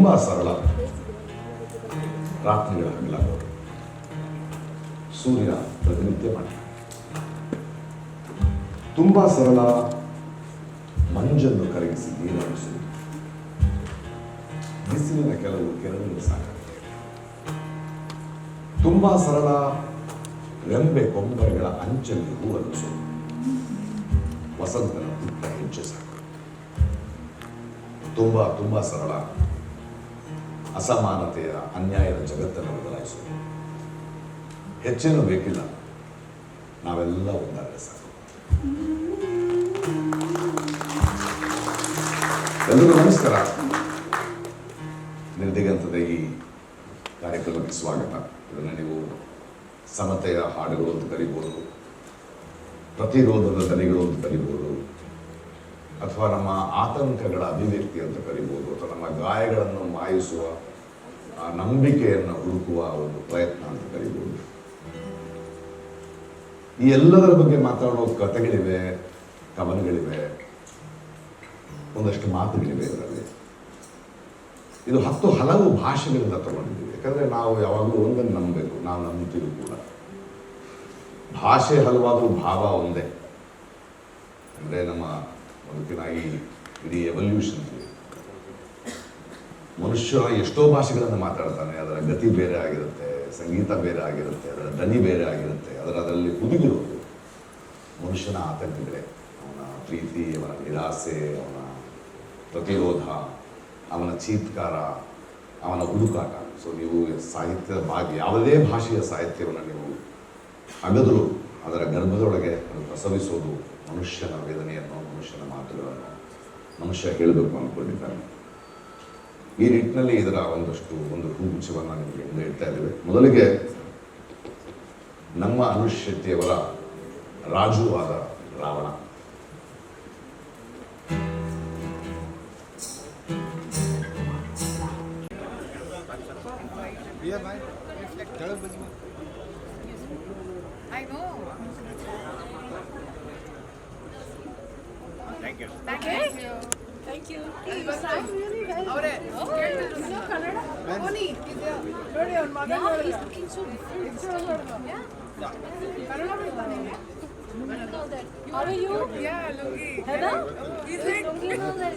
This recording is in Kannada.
ತುಂಬ ಸರಳ, ರಾತ್ರಿಗಳ ಹಗಲಾಗೋದು, ಸೂರ್ಯ ಪ್ರತಿನಿತ್ಯ ಮಾಡ್ತಾನೆ. ತುಂಬ ಸರಳ, ಮಂಜನ್ನು ಕರಗಿಸಿ ನೀರಣಿಸುವುದು, ಬಿಸಿಲಿನ ಕೆಲವು ಸಾಕಾಗುತ್ತೆ. ತುಂಬ ಸರಳ, ರೆಂಬೆ ಕೊಂಬೆಗಳ ಅಂಚಲ್ಲಿ ಹೂವಲ್ಲಿಸುವುದು, ವಸಂತನ ಪುಟ್ಟ ಹೆಜ್ಜೆ ಸಾಕು. ತುಂಬ ಸರಳ, ಅಸಮಾನತೆಯ ಅನ್ಯಾಯದ ಜಗತ್ತನ್ನು ಬದಲಾಯಿಸುವುದು. ಹೆಚ್ಚೇನು ಬೇಕಿಲ್ಲ, ನಾವೆಲ್ಲ ಒಂದಾದರೆ ಸಾಕು. ಎಲ್ಲರಿಗೂ ನಮಸ್ಕಾರ. ನಿರ್ದಿಗಂತದ ಈ ಕಾರ್ಯಕ್ರಮಕ್ಕೆ ಸ್ವಾಗತ. ಇದನ್ನು ನೀವು ಸಮತೆಯ ಹಾಡುಗಳು ಅಂತ ಕರಿಬೋದು, ಪ್ರತಿರೋಧದ ದನಿಗಳು ಅಂತ ಕರಿಬೋದು, ಅಥವಾ ನಮ್ಮ ಆತಂಕಗಳ ಅಭಿವ್ಯಕ್ತಿ ಅಂತ ಕರಿಬೋದು, ಅಥವಾ ನಮ್ಮ ಗಾಯಗಳನ್ನು ಮಾಯಿಸುವ ನಂಬಿಕೆಯನ್ನು ಹುಡುಕುವ ಒಂದು ಪ್ರಯತ್ನ ಅಂತ ಕರಿಬೋದು. ಈ ಎಲ್ಲದರ ಬಗ್ಗೆ ಮಾತಾಡೋ ಕಥೆಗಳಿವೆ, ಕವನಗಳಿವೆ, ಒಂದಷ್ಟು ಮಾತುಗಳಿವೆ ಇದರಲ್ಲಿ. ಇದು ಹಲವು ಭಾಷೆಗಳಿಂದ ತಗೊಂಡಿದ್ದೀವಿ. ಯಾಕಂದರೆ ನಾವು ಯಾವಾಗಲೂ ಒಂದನ್ನು ನಂಬಬೇಕು, ನಾವು ನಂಬ್ತೀವಿ ಕೂಡ. ಭಾಷೆ ಹಲವಾದರೂ ಭಾವ ಒಂದೇ. ಅಂದರೆ ನಮ್ಮ ಬದುಕಿನ ಈ ಇಡೀ ಎವಲ್ಯೂಷನ್ ಮನುಷ್ಯ ಎಷ್ಟೋ ಭಾಷೆಗಳನ್ನು ಮಾತಾಡ್ತಾನೆ. ಅದರ ಗತಿ ಬೇರೆ ಆಗಿರುತ್ತೆ, ಸಂಗೀತ ಬೇರೆ ಆಗಿರುತ್ತೆ, ಅದರ ದನಿ ಬೇರೆ ಆಗಿರುತ್ತೆ. ಅದರಲ್ಲಿ ಹುದುಗಿರೋದು ಮನುಷ್ಯನ ಆತಂಕಗಳೇ, ಅವನ ಪ್ರೀತಿ, ಅವನ ನಿರಾಸೆ, ಅವನ ಪ್ರತಿರೋಧ, ಅವನ ಚೀತ್ಕಾರ, ಅವನ ಹುಡುಕಾಟ. ಸೊ ನೀವು ಸಾಹಿತ್ಯದ ಯಾವುದೇ ಭಾಷೆಯ ಸಾಹಿತ್ಯವನ್ನು ನೀವು ಅಗದರೂ ಅದರ ಗರ್ಭದೊಳಗೆ ಅದು ಪ್ರಸವಿಸೋದು ಮನುಷ್ಯನ ವೇದನೆಯನ್ನು, ಮನುಷ್ಯನ ಮಾತುಗಳನ್ನು ಮನುಷ್ಯ ಹೇಳಬೇಕು ಅಂದ್ಕೊಂಡಿದ್ದಾನೆ. ಈ ನಿಟ್ಟಿನಲ್ಲಿ ಇದರ ಒಂದು ಹೂಗುಚ್ಛವನ್ನು ನಿಮಗೆ ಮುಂದೆ ಇಡ್ತಾ ಇದ್ದೇವೆ. ಮೊದಲಿಗೆ ನಮ್ಮ Anush ಶೆಟ್ಟಿಯವರ ರಾಜುವಾದ Ravana. I know. Thank you. Thank you. Thank you. You sang really well. Oh, you know Kannada? Oni. ನೋಡಿ ಅವನ ಮಗ ನೋಡಿ. He's looking so different. Yeah. Kannada ಬಿಡ್ತಾನೆ. How are you? Yeah, Lugi. Hello. He's like looking all that.